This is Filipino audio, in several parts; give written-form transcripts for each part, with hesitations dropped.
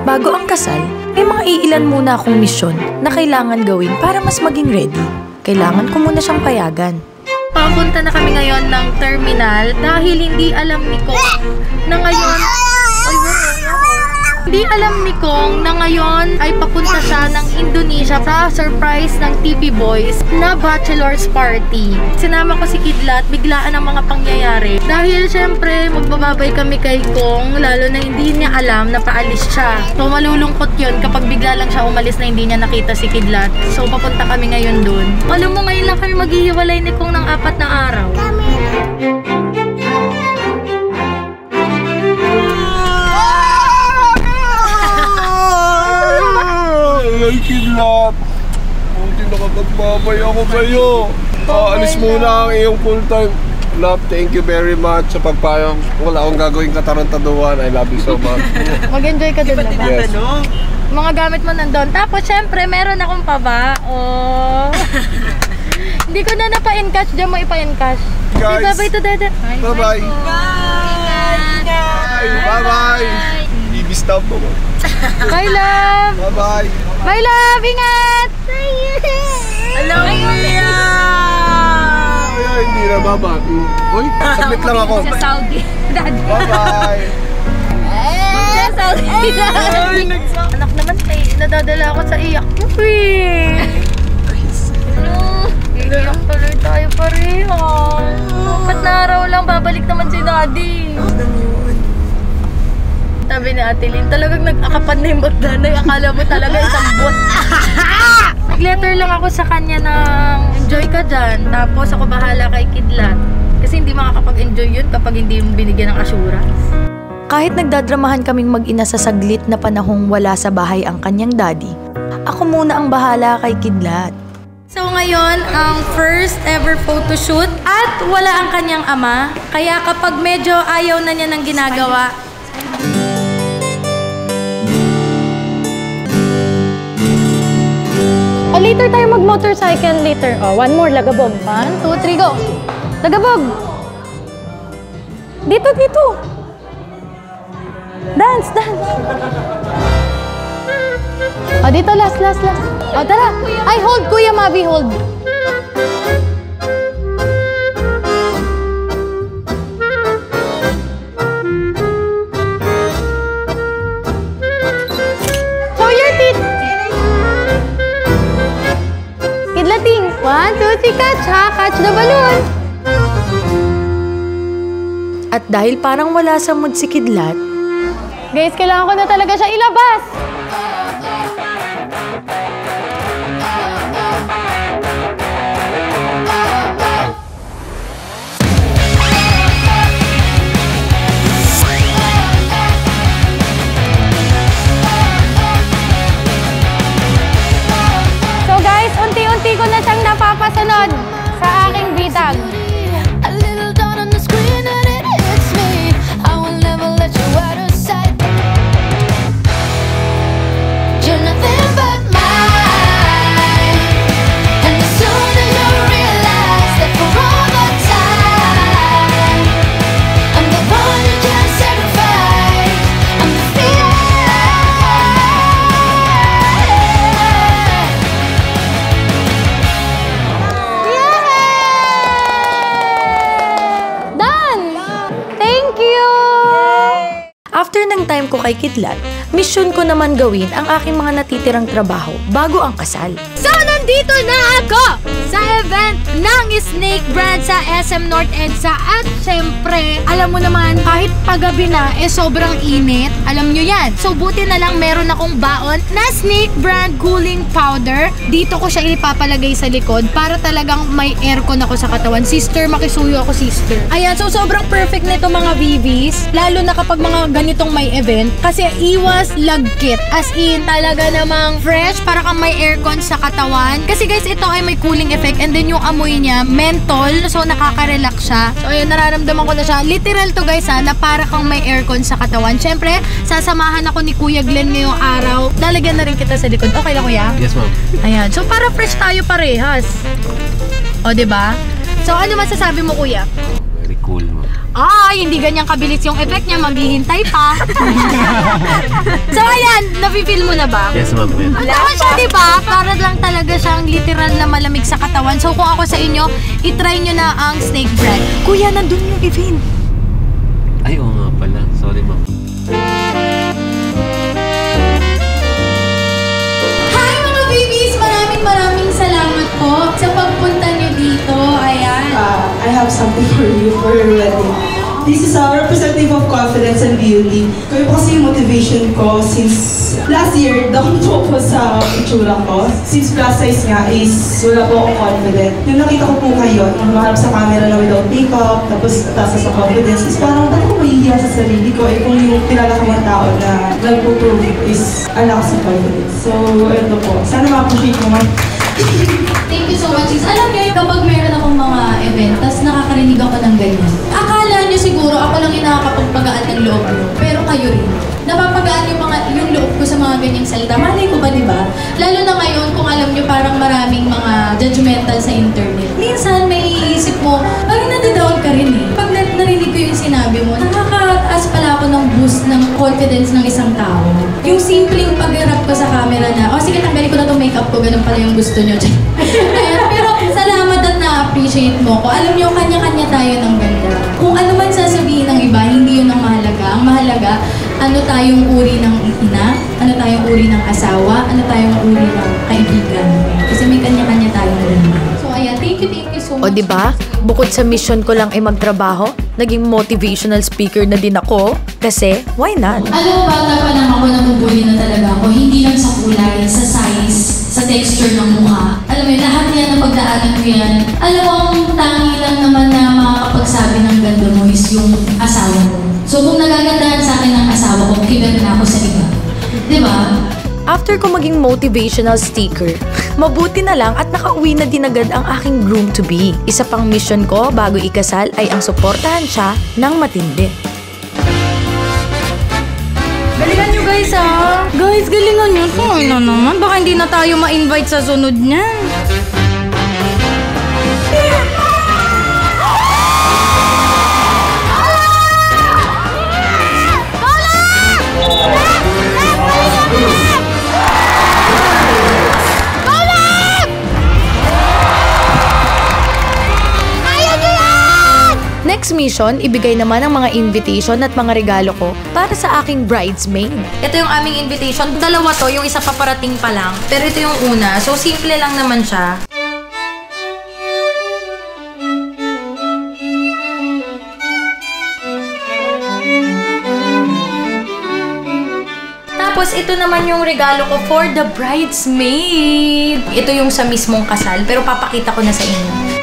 Bago ang kasal, may mga iilan muna akong misyon na kailangan gawin para mas maging ready. Kailangan ko muna siyang payagan. Papunta na kami ngayon ng terminal dahil hindi alam ni Kong na ngayon... Hindi alam ni Kong na ngayon ay papunta siya ng Indonesia sa surprise ng TP Boys na bachelor's party. Sinama ko si Kidlat, biglaan ang mga pangyayari. Dahil syempre magbababay kami kay Kong, lalo na hindi niya alam na paalis siya. So malulungkot yun kapag bigla lang siya umalis na hindi niya nakita si Kidlat. So papunta kami ngayon dun. Alam mo, ngayon lang kami maghihiwalay ni Kong ng 4 na araw. Ay, Kidlat. Buti nakapagmamay ako sa'yo. Alis muna ang iyong full time. Love, thank you very much sa pagpayang. Wala akong gagawin katarantaduhan. I love you so much. Mag-enjoy ka din naman. Yes. Mga gamit mo nandun. Tapos, syempre, meron akong pabao. Hindi ko na napa-encash. Diyan mo ipa-encash. Guys. Bye-bye to Dada. Bye-bye. Bye-bye. Ibistab mo. Bye, love. Bye-bye. Bye, love. Ingat. Hello, Kuya. Ay, hindi na babati. Uy, submit lang ako. Sa Saudi. Bye-bye. Sa Saudi. Anak naman, nadadala ako sa iyak. Iyak tuloy tayo pareho. 4 na araw lang, babalik naman si Daddy. Sabi ni Ate Lynn, talagang nag-akapan na yung magdanay. Akala mo talaga isang buwan. Nag-letter lang ako sa kanya ng enjoy ka dyan. Tapos ako bahala kay Kidlat. Kasi hindi makakapag-enjoy yun kapag hindi mo binigyan ng assurance. Kahit nagdadramahan kaming mag-ina sa saglit na panahong wala sa bahay ang kanyang daddy, ako muna ang bahala kay Kidlat. So ngayon, ang first ever photoshoot at wala ang kanyang ama. Kaya kapag medyo ayaw na niya ng ginagawa, later tayo mag-motorcycle later. Oh, one more, lagabog. 1, 2, 3, go. Lagabog. Dito, dito. Dance, dance. Oh, dito, last. Oh, tara. Ay, hold, Kuya Mavi, hold. Show your teeth. Kidlating. 1, 2, 3, catch ha. Catch the balloon. At dahil parang wala sa mood si Kidlat, Guys, kailangan ko na talaga siya ilabas. So guys, unti-unti ko na siyang napapasunod sa aking bitag. after ng time ko kay Kidlat, mission ko naman gawin ang aking mga natitirang trabaho bago ang kasal. So, nandito na ako sa event ng Snake Brand sa SM North EDSA. At syempre, alam mo naman, kahit paggabi na, sobrang init. Alam nyo yan. So, buti na lang meron akong baon na Snake Brand cooling powder. Dito ko siya ipapalagay sa likod para talagang may aircon ako sa katawan. Sister, makisuyo ako, sister. Ayan, so sobrang perfect nito mga BBs. Lalo na kapag mga ganitong may event. Kasi iwas lagkit. As in, talaga namang fresh para kang may aircon sa katawan. Kasi guys, ito ay may cooling effect. And then yung amoy niya, menthol. So, nakaka-relax siya. So, ayun, nararamdaman ko na siya. Literal to guys ha, na para kang may aircon sa katawan. Siyempre, sasamahan ako ni Kuya Glenn ngayong araw. Lalagyan na rin kita sa likod. Okay lang, Kuya? Yes, ma'am. Ayan. So, para fresh tayo parehas. O, diba? So, ano masasabi mo, Kuya? Very cool, ma'am. Ay, hindi ganyan kabilis yung effect niya, maghihintay pa. So ayan, nafe-feel mo na ba? Yes, ma'am. Ano siya, diba? Para lang talaga siyang literal na malamig sa katawan. So kung ako sa inyo, itry nyo na ang snake bread. Kuya, nandun yung event. Ay, oo nga pala. Sorry, ma'am. Hi mga babies! Maraming salamat po sa pagpunta nyo dito. Ayan. I have something for you for your wedding. This is a representative of confidence and beauty. Kayo po kasi yung motivation ko since last year, down po po sa itsura ko. Since plus size nga is wala po akong confident. Yung nakita ko po kayo, yung maharap sa camera na without makeup, tapos taas sa confidence, is parang ba't ako mahihiya sa sarili ko? Eh kung yung kilala ko mga tao na nagpo-prove is alakas sa confidence. So, ito po. Sana ma-appreciate mo man. Thank you so much. Alam niyo, kapag meron akong mga event, tas nakakarinig ako ng ganyan. Akala niyo siguro ako lang yung nakakapagpagaan ng loob ko. Pero kayo rin. Napapagaan yung loob ko sa mga ganyang salita. Malay ko ba, di ba? Lalo na ngayon, kung alam niyo parang maraming mga judgmental sa internet. Minsan, may iisip mo, parang nadidown ka rin eh. Pag narinig ko yung sinabi mo, nakakataas pala ako ng boost ng confidence ng isang tao. Yung simpleng pag-harap ko sa camera na, oh sige, tanggalin ko na itong makeup ko, ganun pala yung gusto nyo. Ayan, pero salamat at na-appreciate mo ko. Alam nyo, kanya-kanya tayo ng ganda. Kung ano man sasabihin ng iba, hindi yun ang mahalaga. Ang mahalaga, ano tayong uri ng ina, ano tayong uri ng asawa, ano tayong uri ng kaibigan. Kasi may kanya-kanya tayong ganda. So ayan, thank you so much. O diba? Bukod sa mission ko lang ay magtrabaho, naging motivational speaker na din ako. Kasi, why not? Alam mo, bata pa lang ako, nabubuli na talaga ako. Hindi lang sa kulay, sa size, sa texture ng mukha. Alam mo, lahat yan na pagdaanan ko yan. Alam mo, ang tangi lang naman na makakapagsabi ng ganda mo is yung asawa mo. So kung nagagandahan sa akin ng asawa ko, kiber na ako sa iba. Diba? After ko maging motivational speaker, mabuti na lang at nakauwi na din agad ang aking groom-to-be. Isa pang mission ko bago ikasal ay ang suportahan siya ng matindi. Galingan nyo guys ah! Guys, galingan nyo. Sorry na naman. Baka hindi na tayo ma-invite sa sunod niyan. Next mission, ibigay naman ang mga invitation at mga regalo ko para sa aking bridesmaid. Ito yung aming invitation. Dalawa to, yung isa paparating pa lang. Pero ito yung una. So, simple lang naman siya. Tapos, ito naman yung regalo ko for the bridesmaid. Ito yung sa mismong kasal, pero papakita ko na sa inyo.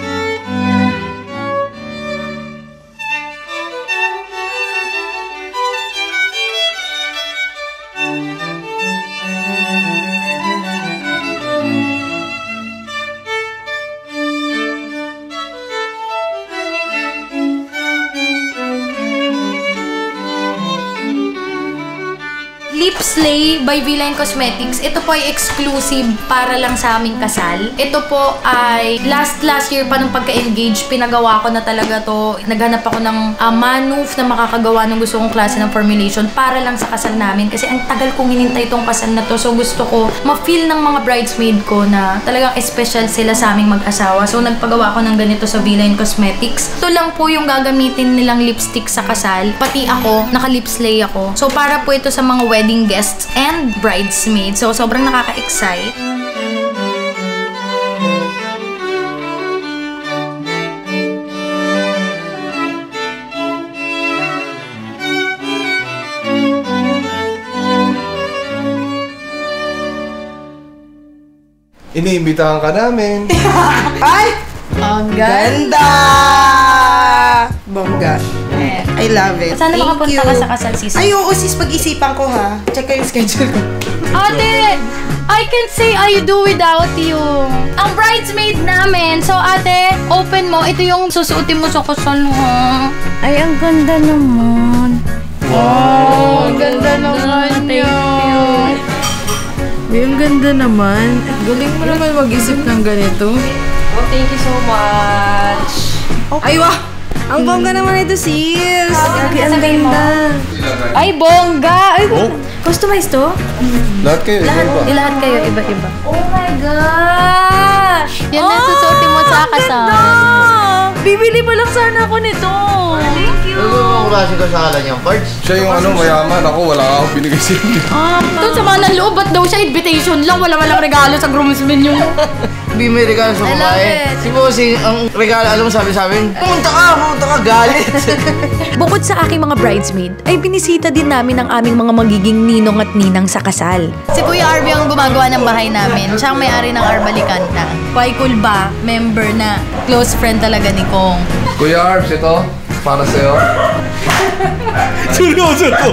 Lip Slay by Villain Cosmetics. Ito po ay exclusive para lang sa aming kasal. Ito po ay last year pa nung pagka-engage, pinagawa ko na talaga to. Naghanap ako ng manuf na makakagawa ng gusto kong klase ng formulation para lang sa kasal namin. Kasi ang tagal kong hinintay itong kasal na to. So gusto ko ma-feel ng mga bridesmaid ko na talagang special sila sa aming mag-asawa. So nagpagawa ko ng ganito sa Villain Cosmetics. Ito lang po yung gagamitin nilang lipstick sa kasal. Pati ako, naka-lip slay ako. So para po ito sa mga wedding guests and bridesmaids. So, sobrang nakaka-excite. Iniimbitahan ka namin. Ay! Ang Ganda! Bongga. I love it. Sana Thank makapunta you. ka sa kasal season. Ay, oo sis, pag-isipan ko ha. Check ko yung schedule ko. Ate, I can say I do without you. Ang bridesmaid namin. So, ate, open mo. Ito yung susuotin mo sa kasal, ha? Ay, ang ganda naman. Oh, ganda naman yun. Ang ganda naman. Galing mo naman mag-isip ng ganito. Oh, thank you so much. Ay, wah! Ang bongga naman ito, sis. Ang ganda. Ay, bongga! Ay, Oh. customize to? Lahat kayo, iba-iba. Lahat kayo, iba-iba. Oh my gosh! Yan na susuotin mo sa kasal. Bibili pa lang sana ako nito. Thank you. Ano mo klase kasalan yung parts? Siya yung mayaman. Ako, wala akong binigay sa inyo. Doon sa mga ng loob, ba't daw siya invitation lang? Walang regalo sa groomsmen yung... Hindi may regalo sa babae. Si Bossing, ang regalo, alam mo sabi sa amin, pumunta ka, galit. Bukod sa aking mga bridesmaid, ay binisita din namin ang aming mga magiging ninong at ninang sa kasal. Si Kuya Arby ang gumagawa ng bahay namin. Siya ang may-ari ng Arbalicanta. Kuya Kulba, member na close friend talaga ni Kong. Kuya Arbs, ito. Para sa'yo. Seryoso to.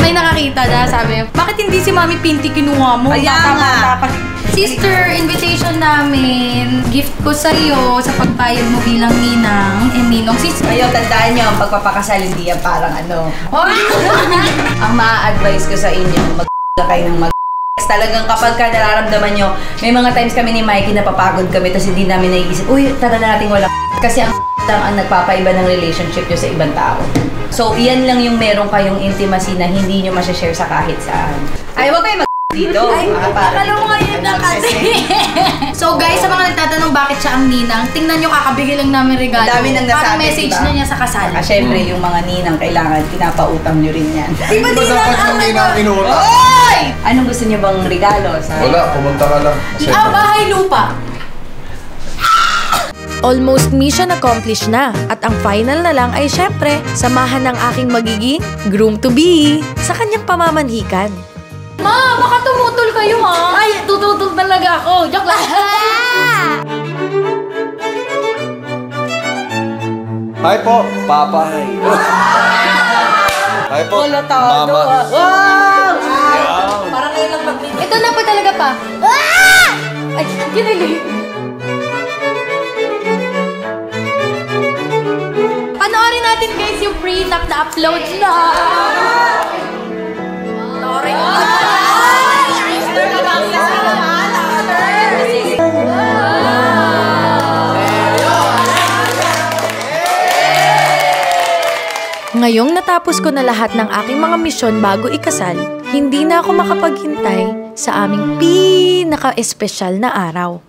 May nakakita na, sabi, bakit hindi si Mami Pinty kinuha mo? Kaya nga. Sister, invitation namin. Gift ko sa'yo sa pagpayag mo bilang ninang. Ninong, sister. Ngayon, tandaan nyo, ang pagpapakasal hindi yan parang ano. Ang maa-advise ko sa inyo, kayo ng talagang kapag ka nararamdaman nyo, may mga times kami ni Mikey napapagod kami tapos hindi namin naiisip, uy, tara natin wala kasi ang lang ang nagpapaiba ng relationship nyo sa ibang tao. So, iyan lang yung meron kayong intimacy na hindi nyo masashare sa kahit saan. Ay, wag kayo dito. Ay, alam mo ngayon na kasi. So guys, sa mga nagtatanong bakit siya ang ninang, tingnan nyo kakabigay lang namin regalo. Ang dami nang nasabi, parang message diba? na niya sa kasal. Siyempre, yung mga ninang kailangan, pinapautang nyo rin yan. Di ba dapat yung ninang inuha? Oy! Anong gusto nyo bang regalo? Wala, pumunta ka lang. Bahay lupa. Almost mission accomplished na at ang final na lang ay syempre samahan ng aking magiging groom-to-be sa kanyang pamamanhikan. Ma, baka tumutol kayo ha. Ay, tututol talaga ako. Joke lang. Hi po, Papa. Hi po, Mama. Parang ngayon lang mag-video. Ito na pa talaga pa. Ay, kinilig. Panoorin natin guys yung prenup na upload na. Ngayong natapos ko na lahat ng aking mga misyon bago ikasal, hindi na ako makapaghintay sa aming pinaka-espesyal na araw.